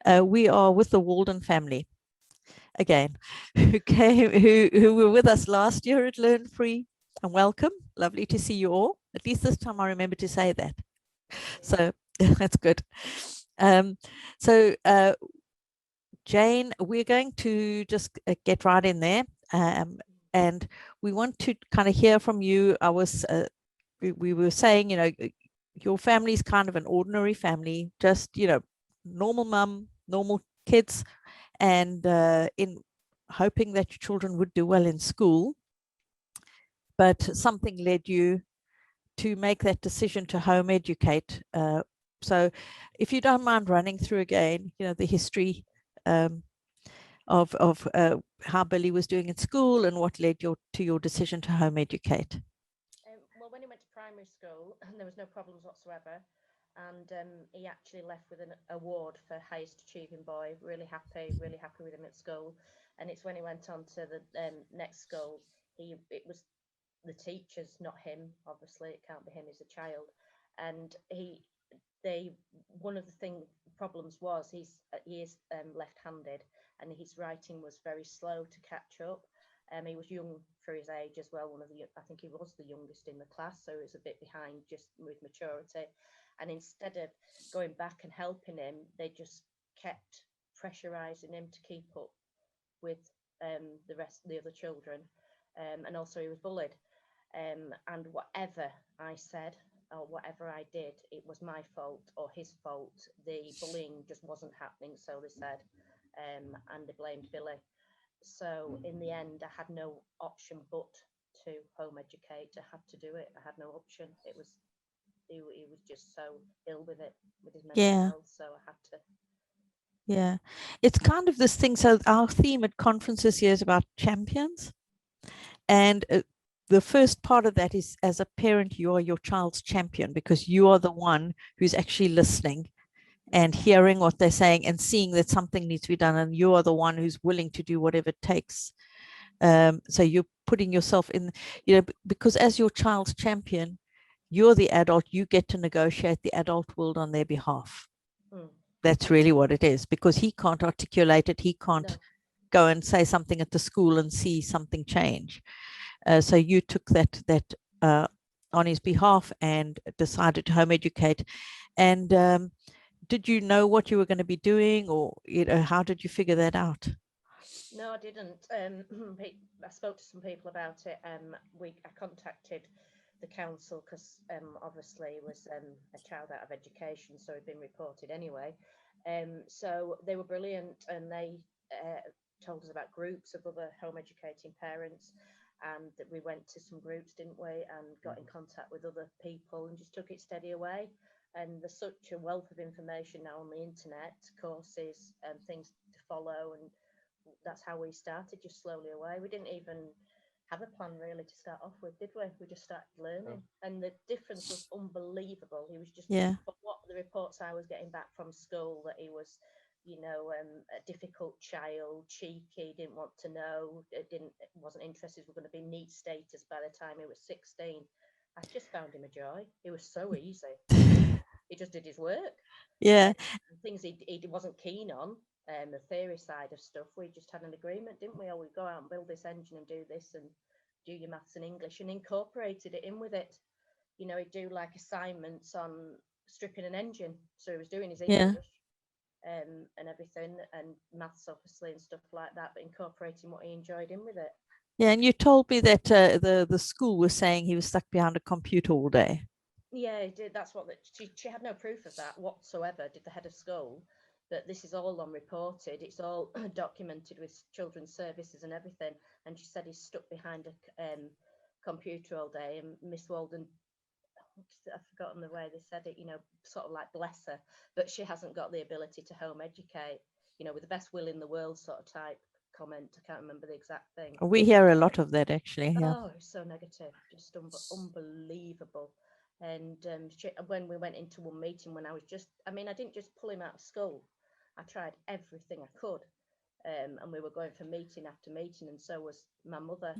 We are with the Walden family again, who were with us last year at Learn Free. And welcome. Lovely to see you all. At least this time I remember to say that. So that's good. So Jane, we're going to just get right in there. And we want to kind of hear from you. We were saying, your family is kind of an ordinary family, just, normal mum, normal kids, and in hoping that your children would do well in school. But something led you to make that decision to home educate. So if you don't mind running through again, the history of how Billy was doing in school and what led to your decision to home educate. Well, when he went to primary school, there was no problems whatsoever. And he actually left with an award for highest achieving boy. Really happy with him at school. And it's when he went on to the next school, it was the teachers, not him. Obviously, it can't be him as a child. And one of the problems was he is left-handed, and his writing was very slow to catch up. He was young for his age as well. I think he was the youngest in the class, so he was a bit behind just with maturity. And instead of going back and helping him, they just kept pressurizing him to keep up with the other children. And also he was bullied. And whatever I said or whatever I did, it was my fault or his fault. The bullying just wasn't happening, so they said, and they blamed Billy. So in the end, I had no option but to home educate. I had to do it. I had no option. He was just so ill with it, with his mental Yeah. health, so I had to. Yeah, it's kind of this thing. So our theme at conferences here is about champions, and the first part of that is, as a parent, you are your child's champion because you are the one who's actually listening and hearing what they're saying and seeing that something needs to be done, and you are the one who's willing to do whatever it takes. So you're putting yourself in, because as your child's champion, you're the adult, you get to negotiate the adult world on their behalf. That's really what it is, because he can't articulate it. He can't go and say something at the school and see something change. So you took that on his behalf and decided to home educate. And did you know what you were going to be doing, or how did you figure that out? No, I didn't. I spoke to some people about it. I contacted the council because obviously he was a child out of education, so he'd been reported anyway. So they were brilliant, and they told us about groups of other home educating parents, and that we went to some groups, didn't we, and got in contact with other people and just took it steady away. And there's such a wealth of information now on the internet, courses and things to follow, and that's how we started, just slowly away. We didn't even have a plan really to start off with, did we? We just started learning, and the difference was unbelievable. He was just, Yeah. but what the reports I was getting back from school, that he was, a difficult child, cheeky, didn't want to know, wasn't interested. We're going to be neat status by the time he was 16. I just found him a joy. It was so easy. He just did his work. Yeah. Things he wasn't keen on, the theory side of stuff, we just had an agreement, didn't we? Oh, we go out and build this engine and do this and do your maths and English, and incorporated it in with it. He'd do like assignments on stripping an engine, so he was doing his Yeah. English and everything, and maths obviously and stuff like that, but incorporating what he enjoyed in with it. Yeah, and you told me that the school was saying he was stuck behind a computer all day. Yeah, he did. That's what she had no proof of that whatsoever. Did the head of school, that this is all unreported. It's all documented with children's services and everything. And she said he's stuck behind a computer all day. And Miss Walden, I've forgotten the way they said it. Sort of like bless her, but she hasn't got the ability to home educate. With the best will in the world sort of type comment. I can't remember the exact thing. We hear a lot of that, actually. Yeah. Oh, it's so negative, just unbelievable. And when we went into one meeting, when I didn't just pull him out of school. I tried everything I could. And we were going for meeting after meeting, and so was my mother.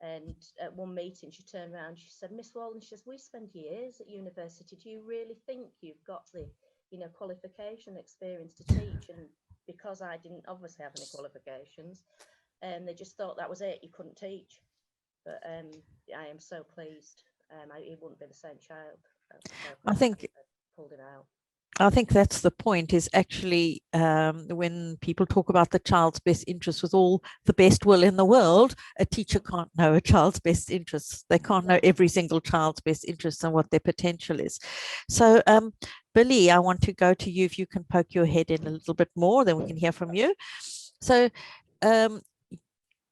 And at one meeting, she turned around, she said, Miss Walden, she says, we spend years at university. Do you really think you've got the qualification experience to teach. And because I didn't obviously have any qualifications, they just thought that was it, you couldn't teach. But I am so pleased. He wouldn't be the same child. I'm so I glad think I pulled him out. I think that's the point, is actually when people talk about the child's best interest, with all the best will in the world, a teacher can't know a child's best interests. They can't know every single child's best interests and what their potential is. So, Billy, I want to go to you. If you can poke your head in a little bit more, then we can hear from you. So,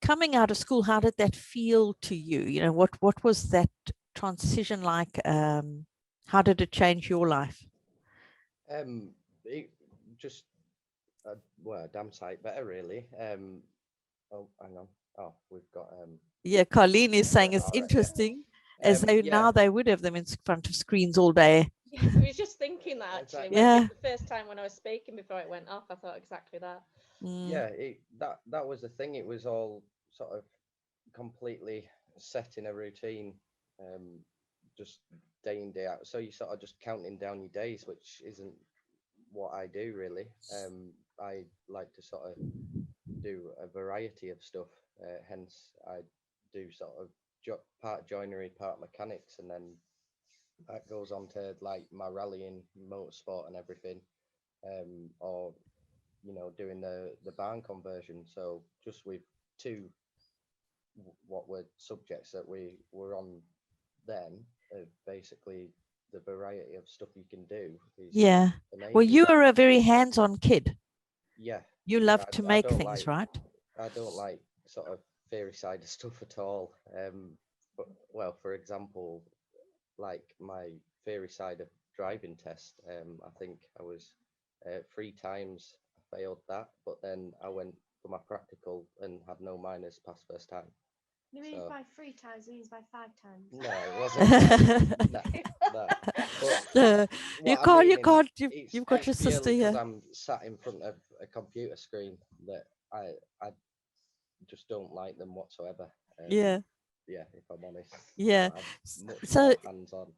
coming out of school, how did that feel to you? You know, what was that transition like? How did it change your life? It just well, a damn sight better, really. Oh, hang on. Oh, we've got Yeah, Colleen is saying it's all right, interesting, as though yeah. now they would have them in front of screens all day. I was just thinking that actually. Exactly. Yeah. The first time when I was speaking before it went off, I thought exactly that. Yeah, that was the thing. It was all sort of completely set in a routine, just day in, day out. So you sort of just counting down your days, which isn't what I do really. I like to sort of do a variety of stuff. Hence, I do sort of part joinery, part mechanics, and then that goes on to like my rallying, motorsport, and everything. Or doing the barn conversion. So just with two what were subjects that we were on then, basically the variety of stuff you can do is Yeah. amazing. Well, you are a very hands-on kid. Yeah. You yeah, love to I make don't things, like, right? I don't like sort of theory side of stuff at all. But well, for example, like my theory side of driving test, I think I was 3 times I failed that, but then I went for my practical and had no minors past first time. You mean So- by 3 times, it means by 5 times. No, it wasn't. no. But You what I mean you is, can't, it's you've got your sister purely because here. I'm sat in front of a computer screen that I just don't like them whatsoever. Yeah. Yeah, if I'm honest. Yeah. I'm much So, more hands-on.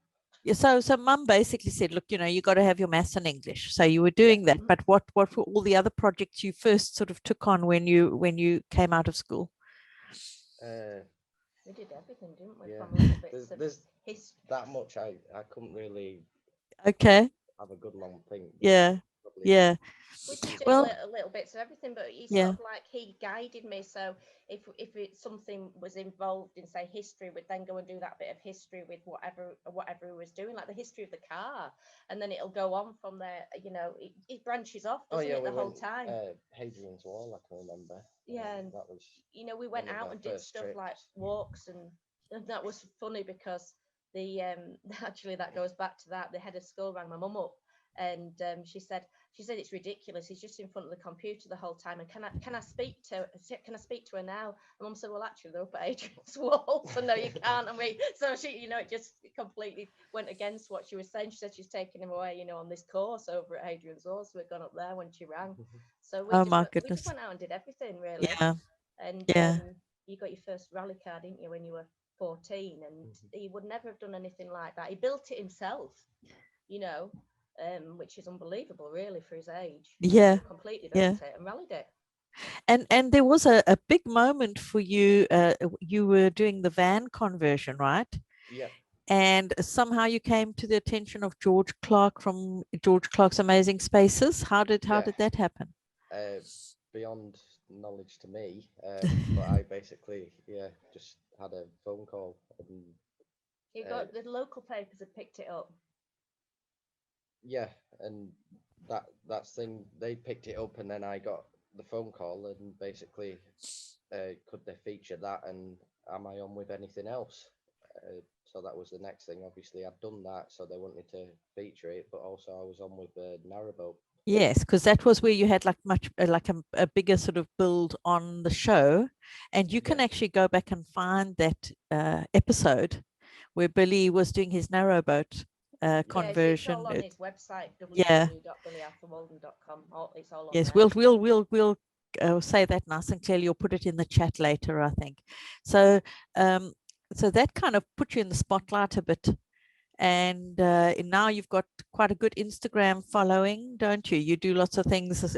yeah, so mum basically said, look, you got to have your maths and English. So you were doing that, but what were all the other projects you first sort of took on when you came out of school? We did everything, didn't we? Yeah. From little bits There's of history. that much I couldn't really Okay. have a good long think. Yeah. Probably Yeah. We did do Well, little bits of everything, but he yeah. sort of like he guided me. So if something was involved in say history, we'd then go and do that bit of history with whatever he was doing, like the history of the car, and then it'll go on from there. It branches off, doesn't it, the whole time? Hadrian's Wall, I can remember. Yeah, and that was. we went one of out our and did first stuff trips. like walks, and that was funny because the actually that goes back to that. The head of school rang my mum up, and she said it's ridiculous. He's just in front of the computer the whole time, and can I speak to her now? And Mum said, well, actually they're up at Adrian's Wall, so no, you can't. And so she, it just completely went against what she was saying. She said she's taking him away, on this course over at Adrian's Wall, so we'd gone up there when she rang. So we just went out and did everything really. Yeah. And Yeah. you got your first rally car, didn't you, when you were 14? And he would never have done anything like that. He built it himself, which is unbelievable, really, for his age. Yeah. He completely built it and rallied it. And there was a big moment for you. You were doing the van conversion, right? Yeah. And somehow you came to the attention of George Clark from George Clark's Amazing Spaces. How did that happen? Beyond knowledge to me, but I basically just had a phone call. And, You got the local papers had picked it up. Yeah, and that's thing, they picked it up, and then I got the phone call, and basically could they feature that, and am I on with anything else? So that was the next thing. Obviously I'd done that, so they wanted to feature it, but also I was on with Narrowboat. Yes, because that was where you had like much like a bigger sort of build on the show, and you can actually go back and find that episode where Billy was doing his narrowboat conversion. It's all on his website, Yeah. www.billyarthurwalden.com. It's all on Yes, there. we'll say that nice and clearly. You'll put it in the chat later, I think. So so that kind of put you in the spotlight a bit. and now you've got quite a good Instagram following, don't you? You do lots of things.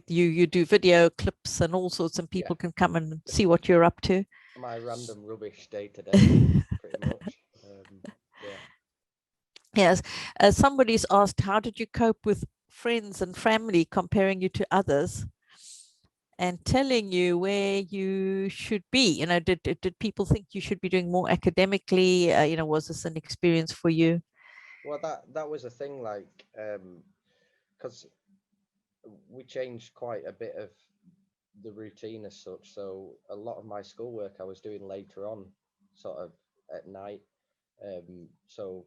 You do video clips and all sorts, and people can come and see what you're up to. My random rubbish day to day, pretty much. Yeah. Yes. Somebody's asked, how did you cope with friends and family comparing you to others and telling you where you should be? You know, did people think you should be doing more academically? You know, was this an experience for you? Well, that was a thing, like, because we changed quite a bit of the routine as such. So a lot of my schoolwork I was doing later on, sort of at night. So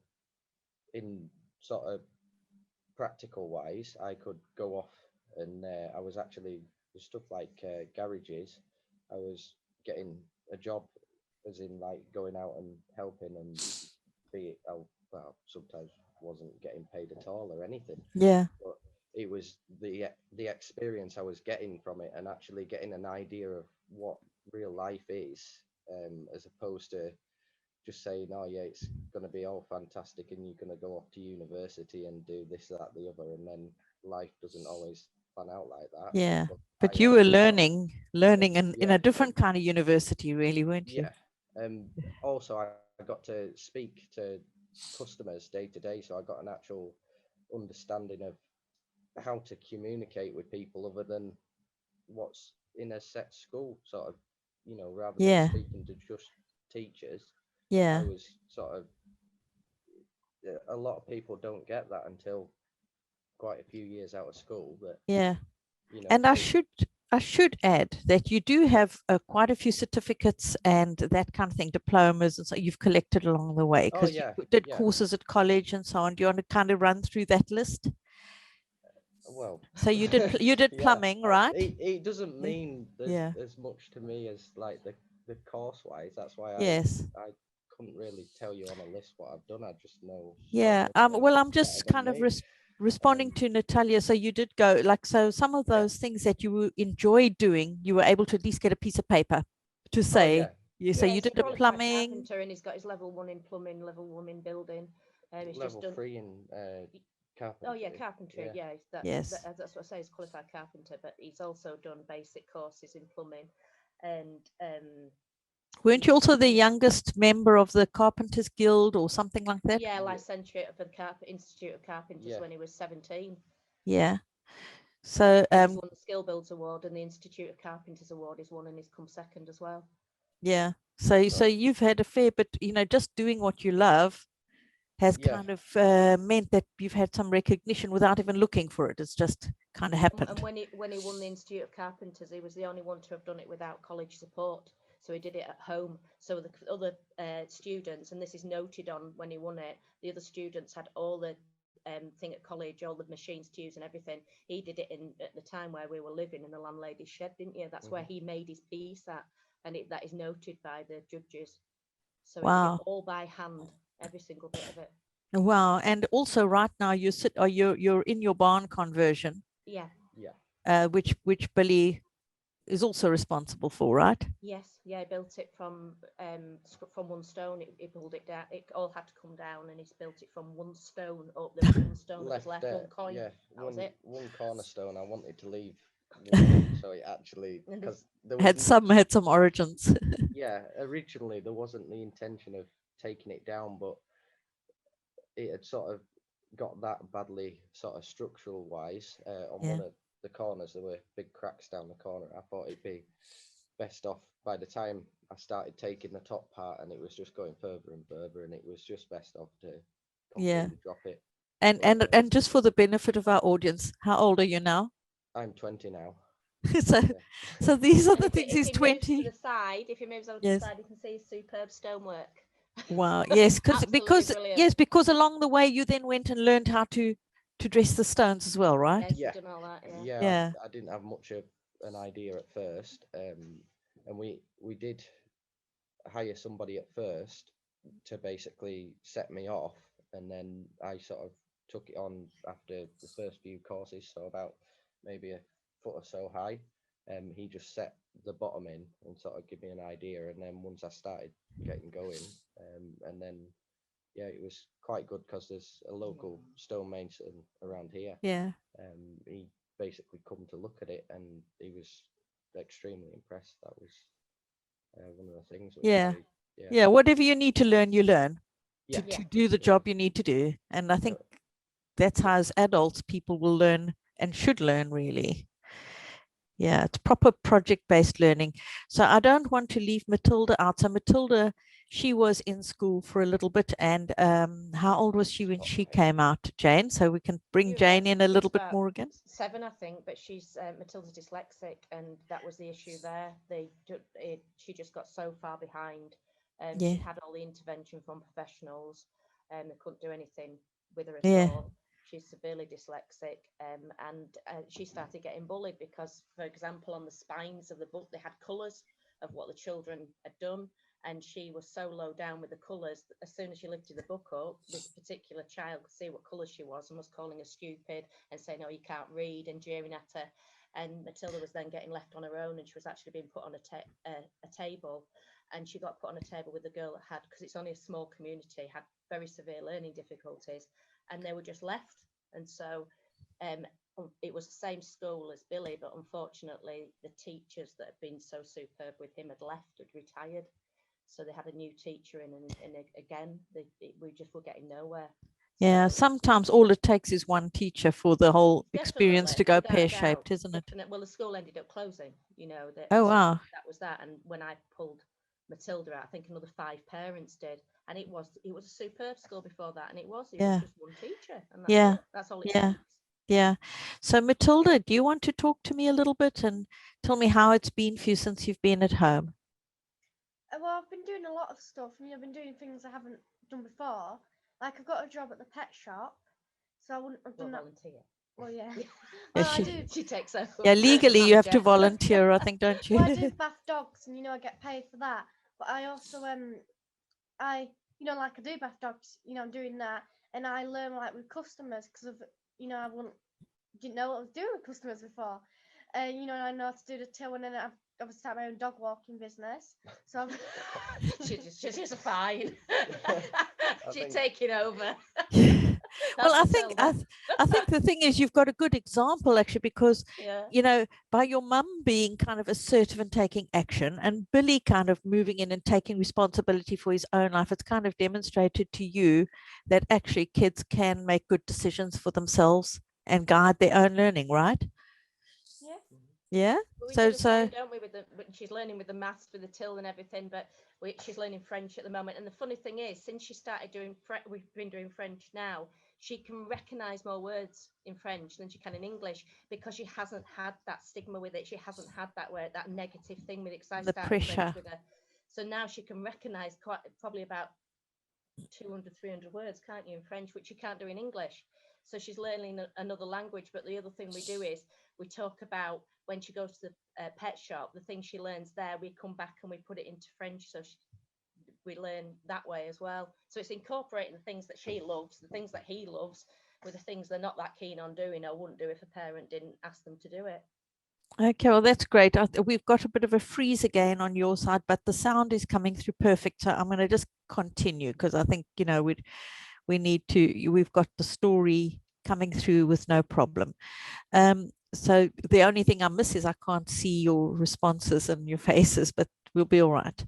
in sort of practical wise, I could go off and I was actually with stuff like garages. I was getting a job, as in like going out and helping, and be it, well, sometimes wasn't getting paid at all or anything, Yeah. but it was the experience I was getting from it, and actually getting an idea of what real life is, as opposed to just saying, oh yeah, it's going to be all fantastic and you're going to go off to university and do this, that, the other, and then life doesn't always pan out like that. Yeah. I But you were actually got, learning in yeah, a different kind of university, really, weren't you? yeah. Also, I got to speak to customers day to day, so I got an actual understanding of how to communicate with people other than what's in a set school, sort of, rather than Yeah. speaking to just teachers. I Yeah. was sort of, a lot of people don't get that until quite a few years out of school, but Yeah. And I should add that you do have quite a few certificates and that kind of thing, diplomas, and so you've collected along the way oh because yeah, you did yeah. courses at college and so on. Do you want to kind of run through that list? Well, So you did yeah, plumbing, right? it doesn't mean Yeah. as much to me as like the course wise. That's why Yes. I couldn't really tell you on a list what I've done. I just know so Yeah. much Well, I'm better just than kind of me. responding to Natalia. So you did go like, so some of Yeah. those things that you enjoyed doing, you were able to at least get a piece of paper to Oh yeah, say, yeah, so yeah. Yeah, you he's a did the qualified plumbing. carpenter, and he's got his level 1 in plumbing, level 1 in building. He's just Level done. 3 in Oh yeah, carpentry. carpentry. Yeah. Yeah, Yes. that's what I say. He's qualified carpenter, but he's also done basic courses in plumbing, and Weren't he's you also the youngest member of the Carpenters Guild or something like that? yeah, Yeah. licentiate for the Institute of Carpenters Yeah. when he was 17. Yeah. So And he's won the Skill Builds Award, and the Institute of Carpenters Award is won, and he's come second as well. yeah. So you've had a fair bit, just doing what you love has Yeah. kind of meant that you've had some recognition without even looking for it. It's just kind of And happened. when he won the Institute of Carpenters, he was the only one to have done it without college support. So he did it at home. So the other students, and this is noted on when he won it, the other students had all the thing at college, all the machines to use and everything. He did it at the time where we were living in the landlady's shed, didn't you? That's where he made his piece at, and that is noted by the judges. So he did it Wow. all by hand, every single bit of it. Wow. And also right now you're in your barn conversion, Yeah. Yeah. which Billy is also responsible for, right? Yes, yeah, I built it from one stone. He pulled it down. It all had to come down, and he's built it from one stone up. There was one stone that was left, one coin. Yeah, That was it. one cornerstone. I wanted to leave one, so it actually, And because there Had was some origins. yeah, originally there wasn't the intention of taking it down, but it had sort of got that badly, sort of structural wise, on Yeah. one of the corners. There were big cracks down the corner. I thought it'd be best off, by the time I started taking the top part and it was just going further and further, and it was just best off to Yeah. completely drop it. And But, and just for the benefit of our audience, how old are you now? I'm 20 now. so Yeah. so these are And the things if he's he moves to 20. the side, if he moves over to Yes. the side, you can see his superb stonework. Wow. Yes, Absolutely brilliant. because along the way you then went and learned how to dress the stones as well, right? Yes, Yeah, he's done all that. Yeah. yeah. Yeah. I didn't have much of an idea at first, and we did hire somebody at first to basically set me off, and then I sort of took it on after the first few courses, so about maybe a foot or so high. He just set the bottom in and sort of give me an idea, and then once I started getting going, and then yeah, it was quite good because there's a local stonemason around here. Yeah. He basically come to look at it, and he was extremely impressed. That was one of the things. Which Yeah. yeah, Yeah. Whatever you need to learn, you learn yeah, to do the yeah. job you need to do. And I think that's how as adults people will learn and should learn, really. Yeah, it's proper project-based learning. So I don't want to leave Matilda out. So Matilda, she was in school for a little bit. And how old was she when she came out, Jane? So we can bring Jane in a little bit more again. 7, I think, but she's Matilda's dyslexic, and that was the issue there. She just got so far behind. Yeah. She had all the intervention from professionals, and they couldn't do anything with her at Yeah. all. She's severely dyslexic, and she started getting bullied because, for example, on the spines of the book, they had colours of what the children had done. And she was so low down with the colours that as soon as she lifted the book up, this particular child could see what colour she was and was calling her stupid and saying, "Oh, you can't read," and jeering at her. And Matilda was then getting left on her own, and she was actually being put on a table. And she got put on a table with a girl that had, because it's only a small community, had very severe learning difficulties, and they were just left. And so it was the same school as Billy, but unfortunately the teachers that had been so superb with him had left, had retired. So they had a new teacher in, and again, we just were getting nowhere. Yeah, So, sometimes all it takes is one teacher for the whole experience to go without a doubt, pear-shaped, isn't it? Well, the school ended up closing, Oh, wow. that was that. And when I pulled Matilda out, I think another 5 parents did. And it was a superb school before that. And it was just one teacher. And that's Yeah. That's all it Yeah. takes. Yeah. So Matilda, do you want to talk to me a little bit and tell me how it's been for you since you've been at home? Well, I've been doing a lot of stuff. I've been doing things I haven't done before. Like I've got a job at the pet shop, so I wouldn't have done that. Volunteer. Well, yeah. Yeah, Well, I do. She takes over. Yeah, legally you have to Manager. volunteer, I think, don't you? Well, I do bath dogs, and I get paid for that. But I also I like I do bath dogs. I'm doing that, and I learn like with customers because of I didn't know what I was doing with customers before. And I know how to do the till, and then I've started my own dog walking business. So she's fine. She's think- taking over. Well, I think the thing is you've got a good example actually, because by your mum being kind of assertive and taking action, and Billy kind of moving in and taking responsibility for his own life, it's kind of demonstrated to you that actually kids can make good decisions for themselves and guide their own learning, right? yeah. Yeah. We do the same, don't we? She's learning with the maths, with the till and everything, but she's learning French at the moment. And the funny thing is, since she started we've been doing French now, she can recognise more words in French than she can in English, because she hasn't had that stigma with it. She hasn't had that negative thing with it. Because I started pressure. French with her, so now she can recognise probably about 200, 300 words, can't you, in French, which you can't do in English. So she's learning another language. But the other thing we do is we talk about when she goes to the pet shop, the things she learns there, we come back and we put it into French. So we learn that way as well. So it's incorporating the things that she loves, the things that he loves, with the things they're not that keen on doing or wouldn't do if a parent didn't ask them to do it. Okay, well, that's great. We've got a bit of a freeze again on your side, but the sound is coming through perfect. So I'm going to just continue because I think, we need to, we've got the story coming through with no problem. So the only thing I miss is I can't see your responses and your faces, but we'll be all right.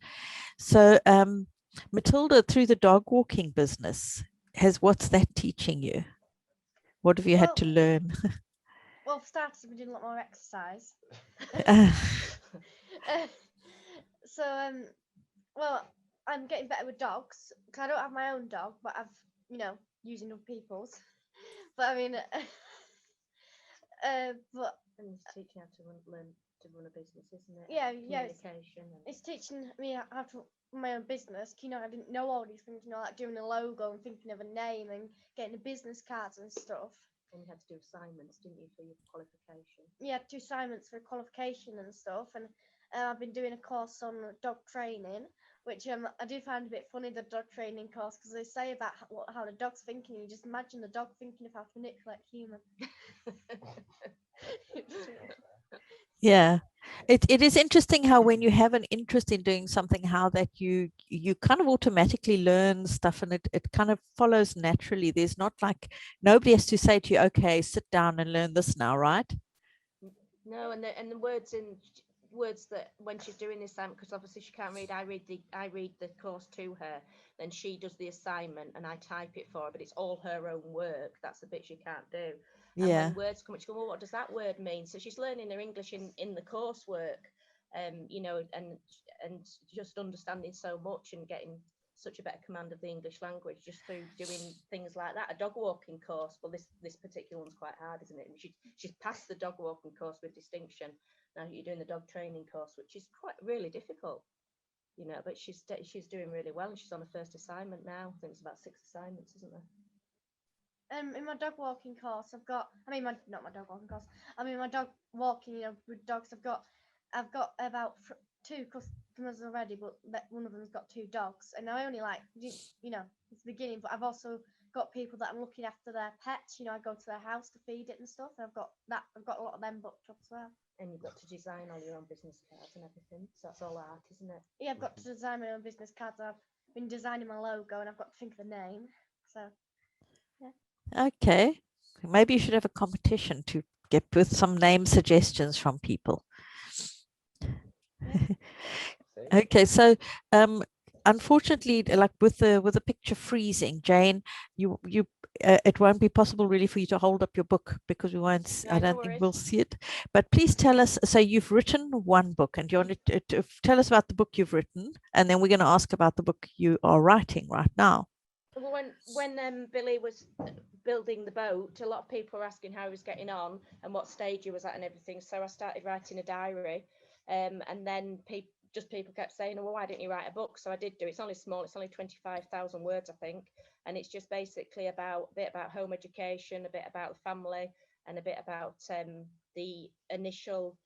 So Matilda, through the dog walking business, what's that teaching you? What have you had to learn? Well, for starters, I've been doing a lot more exercise. So well, I'm getting better with dogs because I don't have my own dog, but I've using other people's. But I mean, but and it's teaching how to learn to run a business, isn't it? Yeah, Communication. It's teaching me how to run my own business. I didn't know all these things. Like doing a logo and thinking of a name and getting the business cards and stuff. And you had to do assignments, didn't you, for your qualification? Yeah, 2 assignments for qualification and stuff. And I've been doing a course on dog training, which I do find a bit funny, the dog training course, because they say about how the dog's thinking. You just imagine the dog thinking of how to manipulate human. Yeah. It is interesting how when you have an interest in doing something, how that you kind of automatically learn stuff, and it kind of follows naturally. There's not like, nobody has to say to you, okay, sit down and learn this now, right? No, and the words that when she's doing the assignment, because obviously she can't read, I read the course to her, then she does the assignment and I type it for her, but it's all her own work. That's the bit she can't do. And Yeah. when words come, she goes, well, what does that word mean? So she's learning her English in the coursework, you know, and just understanding so much and getting such a better command of the English language just through doing things like that. A dog walking course, well, this particular one's quite hard, isn't it? And she's passed the dog walking course with distinction. Now you're doing the dog training course, which is quite really difficult, you know. But she's doing really well, and she's on her first assignment now. I think it's about 6 assignments, isn't there? In my dog walking course, I've got. I mean, not my dog walking course. I mean, my dog walking. You know, with dogs, I've got about 2 customers already, but one of them's got 2 dogs, and I only like, you know, it's the beginning. But I've also got people that I'm looking after their pets. You know, I go to their house to feed it and stuff. And I've got a lot of them booked up as well. And you've got to design all your own business cards and everything. So that's all art, isn't it? Yeah, I've got to design my own business cards. I've been designing my logo, and I've got to think of the name. So. Okay. Maybe you should have a competition to get with some name suggestions from people. Yeah. Okay, so unfortunately, like with the picture freezing, Jane, it won't be possible really for you to hold up your book because we won't. No, I no don't think worries. we'll see it. But please tell us. So you've written one book, and you want to tell us about the book you've written, and then we're going to ask about the book you are writing right now. Well, when Billy was building the boat, a lot of people were asking how he was getting on and what stage he was at and everything. So I started writing a diary, and then people kept saying, "Oh, well, why didn't you write a book?" So I did do. It's only small. It's only 25,000 words, I think, and it's just basically a bit about home education, a bit about the family, and a bit about the initial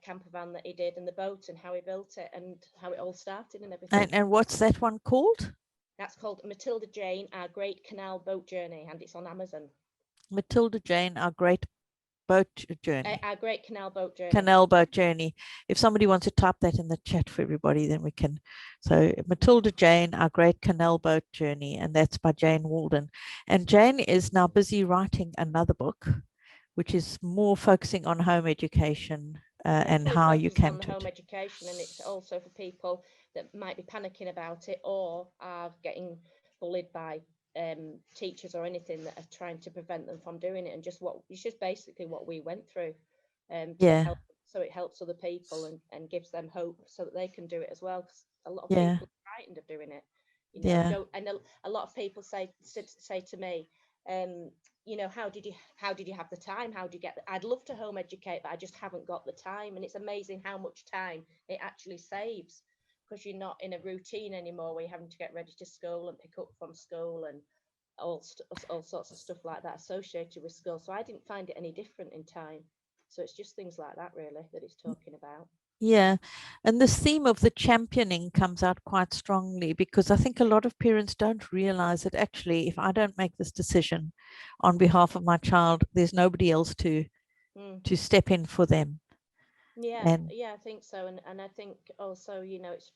camper van that he did and the boat and how he built it and how it all started and everything. And what's that one called? That's called Matilda Jane, Our Great Canal Boat Journey, and it's on Amazon. Matilda Jane, Our Great Boat Journey. Our Great Canal Boat Journey. Canal Boat Journey. If somebody wants to type that in the chat for everybody, then we can. So Matilda Jane, Our Great Canal Boat Journey, and that's by Jane Walden. And Jane is now busy writing another book, which is more focusing on home education and how you came to home education, and it's also for people that might be panicking about it or are getting bullied by teachers or anything that are trying to prevent them from doing it, and it's just basically what we went through, so it helps other people and gives them hope so that they can do it as well, because a lot of people are frightened of doing it, you know. And a lot of people say to me, you know, how did you have the time? How do you get I'd love to home educate, but I just haven't got the time. And it's amazing how much time it actually saves, because you're not in a routine anymore where you're having to get ready to school and pick up from school and all sorts of stuff like that associated with school. So I didn't find it any different in time. So it's just things like that really that it's talking about. Yeah, and this theme of the championing comes out quite strongly, because I think a lot of parents don't realize that actually, if I don't make this decision on behalf of my child, there's nobody else to step in for them. Yeah, I think so, and I think also, you know, it's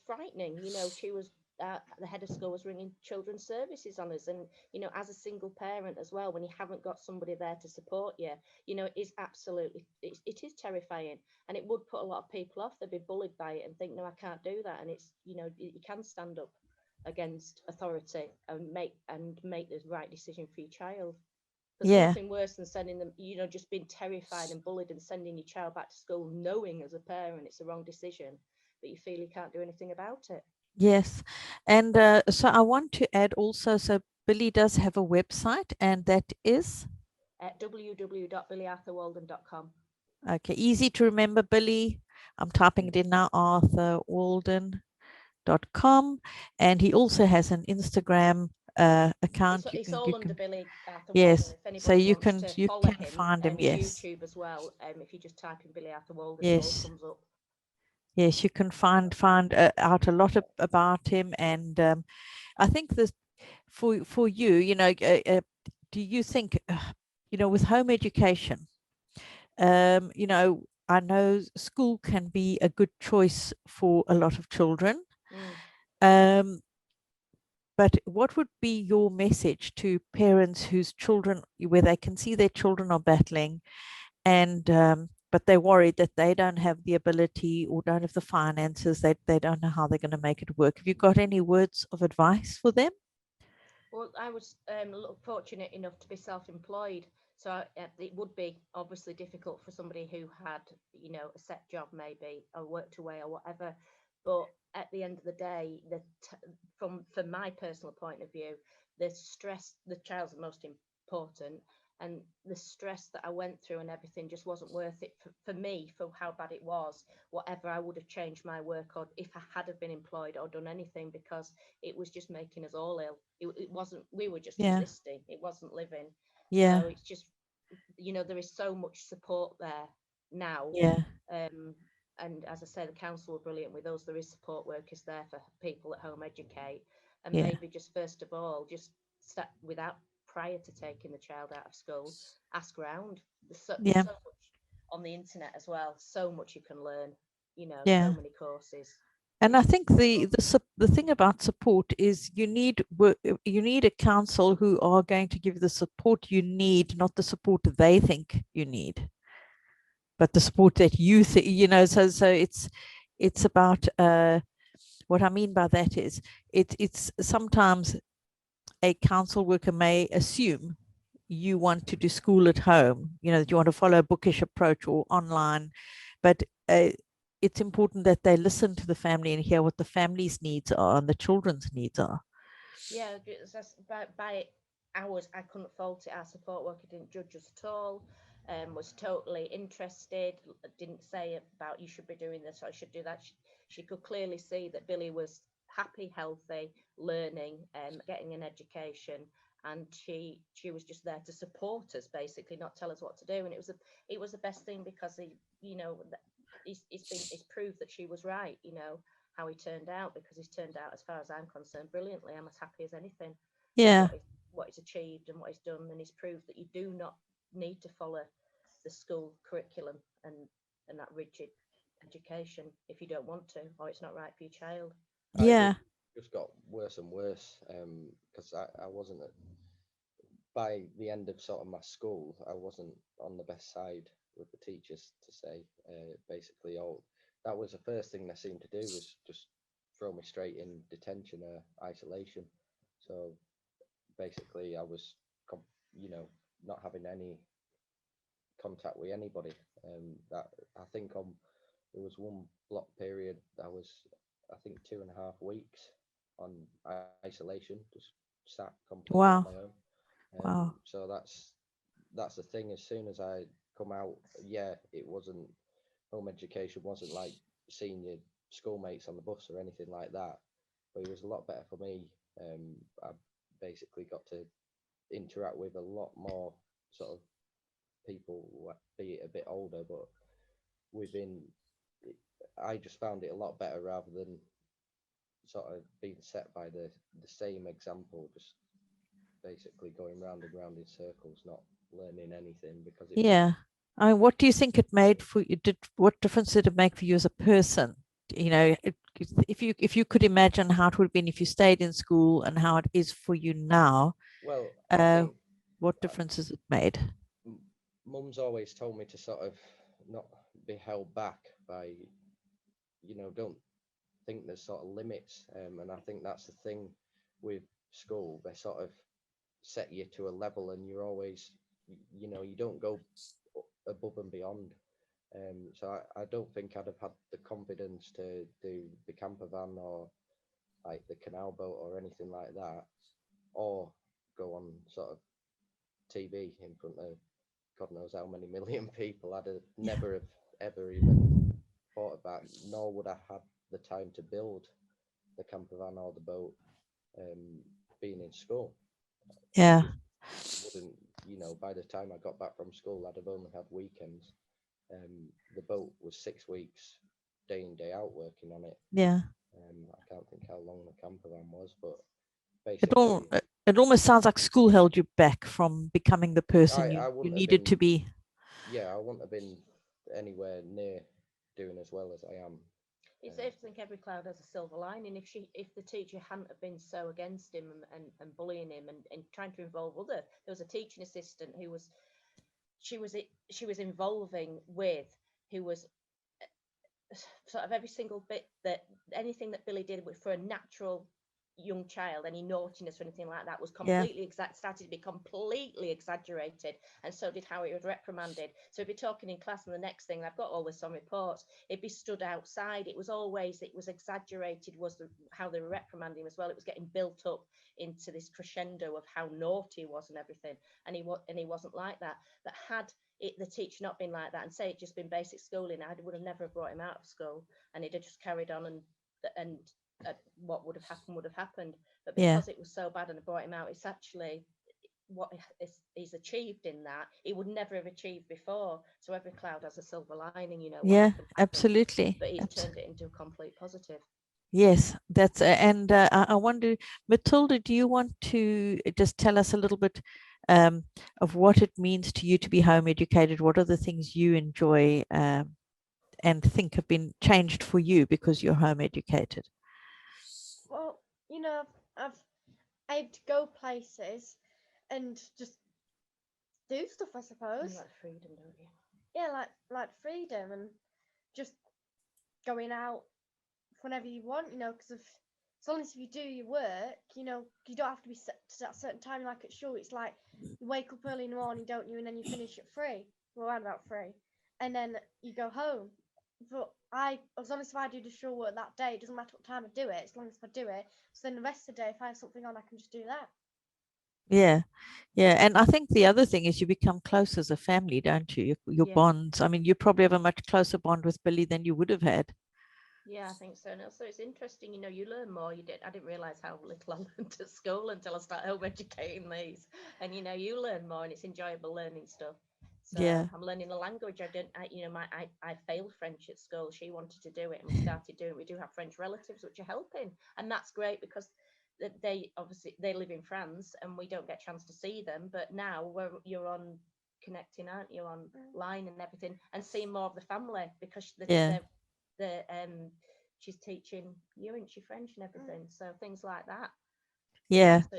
frightening. You know, she was the head of school was ringing children's services on us, and you know, as a single parent as well, when you haven't got somebody there to support you, you know, it is absolutely it is terrifying, and it would put a lot of people off. They'd be bullied by it and think, no, I can't do that. And it's, you know, you can stand up against authority and make the right decision for your child. There's nothing worse than sending them, you know, just being terrified and bullied and sending your child back to school, knowing as a parent it's the wrong decision, but you feel you can't do anything about it. Yes. And so I want to add also, so Billy does have a website, and that is? At www.billyarthurwalden.com. Okay, easy to remember, Billy. I'm typing it in now, arthurwalden.com. And he also has an Instagram account. It's all under Billy Arthur yes, Walden. If so you can him, find him. Yes, YouTube as well. If you just type in Billy Arthur Walden, yes, it all comes up. Yes, you can find out a lot about him, and I think this for you, you know, do you think, you know, with home education, you know, I know school can be a good choice for a lot of children. Mm. But what would be your message to parents whose children, where they can see their children are battling, and but they're worried that they don't have the ability or don't have the finances, they don't know how they're going to make it work? Have you got any words of advice for them? Well, I was fortunate enough to be self-employed, so it would be obviously difficult for somebody who had, a set job maybe, or worked away or whatever. But at the end of the day, from my personal point of view, the stress, the child's the most important, and the stress that I went through and everything just wasn't worth it for me, for how bad it was. Whatever, I would have changed my work, or if I had have been employed or done anything, because it was just making us all ill. It wasn't, we were just Yeah. existing, it wasn't living. Yeah. So it's just, there is so much support there now. Yeah. And as I say, the council were brilliant with us. There is support workers there for people at home educate, and Yeah. maybe just first of all, just start without, prior to taking the child out of school, ask around. There's Yeah. so much on the internet as well, so much you can learn, Yeah. so many courses. And I It's think the thing about support is you need a council who are going to give the support you need, not the support they think you need, but the support that you think, so it's about what I mean by that is it's sometimes a council worker may assume you want to do school at home, that you want to follow a bookish approach or online, but it's important that they listen to the family and hear what the family's needs are and the children's needs are. Yeah, by hours, I couldn't fault it. Our support worker didn't judge us at all, was totally interested, didn't say about you should be doing this or I should do that. She could clearly see that Billy was happy, healthy, learning, getting an education, and she was just there to support us, basically, not tell us what to do. And it was the best thing, because it's proved that she was right, how he turned out, because he's turned out, as far as I'm concerned, brilliantly. I'm as happy as anything Yeah. with what he's achieved and what he's done, and he's proved that you do not need to follow the school curriculum and that rigid education if you don't want to, or it's not right for your child. Yeah. Just got worse and worse, because I wasn't by the end of sort of my school, I wasn't on the best side with the teachers, to say, basically all that was the first thing they seemed to do, was just throw me straight in detention or isolation. So basically I was not having any contact with anybody. That I think there was one block period that was, I think, 2.5 weeks on isolation, just sat completely on Wow. my own. Wow. So that's the thing. As soon as I come out, yeah, it wasn't, home education wasn't like seeing your schoolmates on the bus or anything like that, but it was a lot better for me. I basically got to interact with a lot more sort of people, be it a bit older, but within, I just found it a lot better, rather than sort of being set by the same example, just basically going round and round in circles, not learning anything, because it was. Yeah. I mean, what do you think it made for you? What difference did it make for you as a person? If you could imagine how it would have been if you stayed in school and how it is for you now, Well, I think what difference has it made? Mum's always told me to sort of not be held back by, don't think there's sort of limits, and I think that's the thing with school. They sort of set you to a level, and you're always, you don't go above and beyond. So I don't think I'd have had the confidence to do the camper van, or like the canal boat, or anything like that, or go on sort of TV in front of God knows how many million people. I'd have never have ever even thought about, nor would I have the time to build the camper van or the boat, being in school. Yeah. Wouldn't, by the time I got back from school, I'd have only had weekends. The boat was 6 weeks, day in, day out, working on it. Yeah. I can't think how long the camper van was, but It all basically, it almost sounds like school held you back from becoming the person I you wouldn't have needed been, to be. yeah, I wouldn't have been anywhere near doing as well as I am. It's I think every cloud has a silver lining. If the teacher hadn't have been so against him and bullying him and trying to involve other, there was a teaching assistant who was she was involving with, who was sort of every single bit, that anything that Billy did for a natural young child, any naughtiness or anything like that was Yeah. completely started to be completely exaggerated, and so did how it was reprimanded. So if you're talking in class, and the next thing, I've got all this on reports, it'd be stood outside. It was exaggerated, was how they were reprimanding him as well. It was getting built up into this crescendo of how naughty he was and everything, and he wasn't like that. But had the teacher not been like that, and say it just been basic schooling, I would have never brought him out of school, and he'd have just carried on, and what would have happened. But Yeah. because it was so bad and I brought him out, it's actually what he's achieved in that he would never have achieved before. So every cloud has a silver lining, you know. Yeah, Can happen, absolutely. but he's turned it into a complete positive. Yes, that's and I wonder, Matilda, do you want to just tell us a little bit of what it means to you to be home educated? What are the things you enjoy and think have been changed for you because you're home educated? Well, you know, I've able to go places and just do stuff, I You suppose. like freedom, don't you? Yeah, like freedom and just going out whenever you want, you know, because as long as you do your work, you know, you don't have to be set to that certain time. Like at school, it's like you wake up early in the morning, don't you, and then you finish at 3, well, around about 3, and then you go home. But as long as if I do the school work that day, it doesn't matter what time I do it, as long as I do it. So then the rest of the day, if I have something on, I can just do that. Yeah, yeah, and I think the other thing is you become close as a family, don't you? Your Yeah. bonds. I mean, you probably have a much closer bond with Billy than you would have had. Yeah, I think so. And also it's interesting, you know, you learn more. I didn't realise how little I learned at school until I started home educating these. And you know, you learn more, and it's enjoyable learning stuff. So Yeah. I'm learning a language. I failed French at school. She wanted to do it, and we started doing it. We do have French relatives which are helping, and that's great because they obviously they live in France, and we don't get a chance to see them. But now you're on connecting, aren't you, online and everything, and seeing more of the family because Yeah. she's teaching you, and she French and everything, so things like that. Yeah. So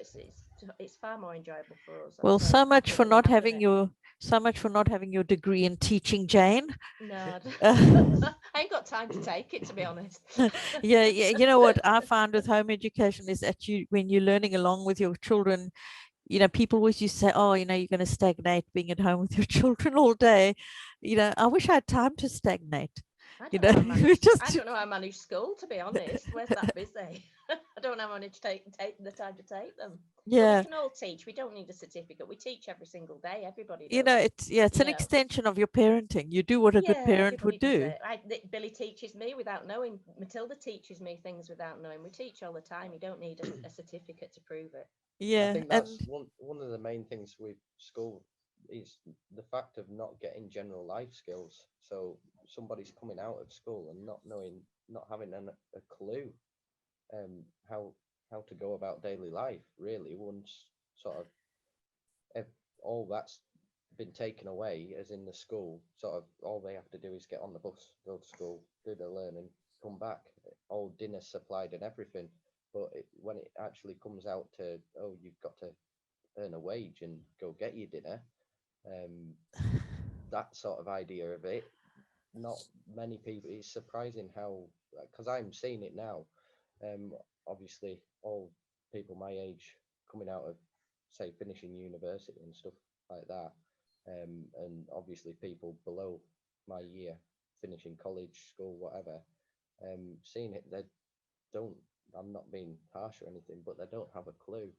it's far more enjoyable for us. Well, I'm very so much happy for that we're not having having it. your degree in teaching, Jane. No, Uh, I ain't got time to take it, to be honest. yeah, yeah. You know what I found with home education is that when you're learning along with your children, you know, people always used to say, oh, you know, you're going to stagnate being at home with your children all day. You know, I wish I had time to stagnate. I You don't know know, how I manage. just I don't know how I manage school, to be honest. Where's that busy? I don't know how I manage to take the time to take them. But we yeah. can all teach. We don't need a certificate. We teach every single day. Everybody You does. know, it's You an know. extension of your parenting. You do what a good Yeah, parent everybody would does do. it. Billy teaches me without knowing. Matilda teaches me things without knowing. We teach all the time. You don't need a certificate to prove it. I Yeah, think and that's one of the main things with school is the fact of not getting general life skills. So somebody's coming out of school and not knowing, not having a clue um, how how to go about daily life. Really, once sort of all that's been taken away, as in the school, sort of all they have to do is get on the bus, go to school, do their learning, come back, all dinner supplied and everything. But when it actually comes out to, oh, you've got to earn a wage and go get your dinner, um, that sort of idea of it, not many people. It's surprising how, because I'm seeing it now. Um, Obviously, all people my age coming out of, say, finishing university and stuff like that, and obviously people below my year finishing college, school, whatever, seeing it, they don't. I'm not being harsh or anything, but they don't have a clue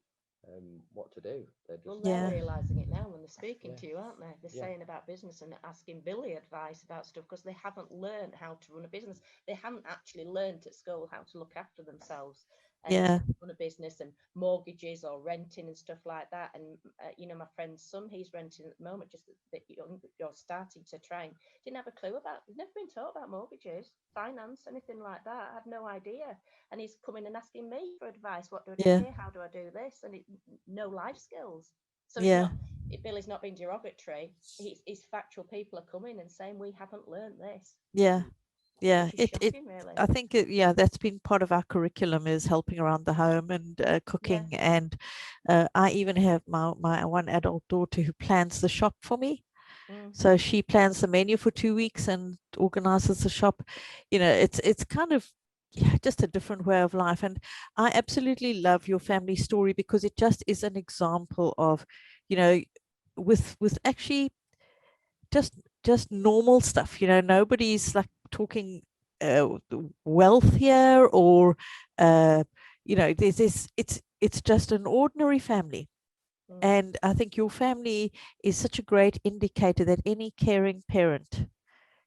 what to do. They're Well, just they're yeah, realizing it now when they're speaking Yeah. to you, aren't they? They're Yeah. saying about business and asking Billy advice about stuff because they haven't learned how to run a business. They haven't actually learned at school how to look after themselves and yeah, to run a business and mortgages or renting and stuff like that. And you know, my friend's son, he's renting at the moment, just that you're starting to try and didn't have a clue about. He's never been taught about mortgages, finance, anything like that. I had no idea. And he's coming and asking me for advice. What do I do yeah, here? How do I do this? And no life skills. So it's yeah, not. Billy's not being derogatory. He's factual. People are coming and saying we haven't learned this. Yeah. Which is shocking, really. I think yeah, that's been part of our curriculum, is helping around the home and cooking. And I even have my one adult daughter who plans the shop for me. So she plans the menu for 2 weeks and organizes the shop. You know, it's kind of just a different way of life. And I absolutely love your family story, because it just is an example of, you know, with actually just normal stuff. You know, nobody's like talking wealth here, or you know, there's this, it's just an ordinary family. And I think your family is such a great indicator that any caring parent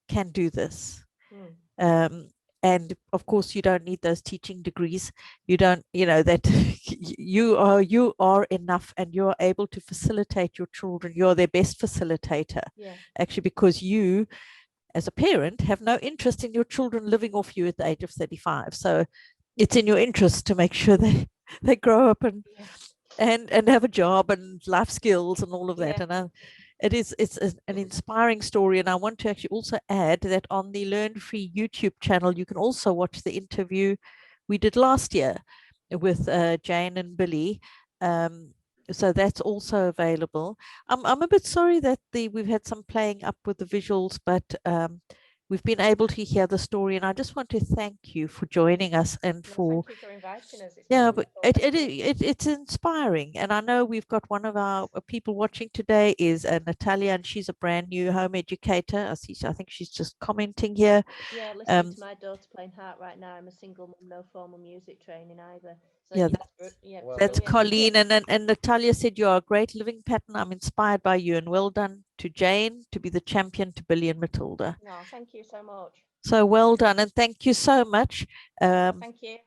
can do this. And of course, you don't need those teaching degrees. You don't, you know, that you are enough, and you're able to facilitate your children. You're their best facilitator, actually, because you, as a parent, have no interest in your children living off you at the age of 35. So it's in your interest to make sure they grow up and have a job and life skills and all of that. And it's an inspiring story. And I want to actually also add that on the Learn Free YouTube channel, you can also watch the interview we did last year with Jane and Billy. So that's also available. I'm a bit sorry that we've had some playing up with the visuals, but we've been able to hear the story. And I just want to thank you for joining us and for thank you for inviting us. but it's inspiring. And I know we've got one of our people watching today is Natalia, and she's a brand new home educator. I think she's just commenting here. Yeah, listening to my daughter playing harp right now. I'm a single mum, no formal music training either. So well, that's Colleen. And Natalia said, you are a great living pattern. I'm inspired by you, and well done to Jane to be the champion to Billy and Matilda. No, thank you so much. So well done, and thank you so much. Thank you.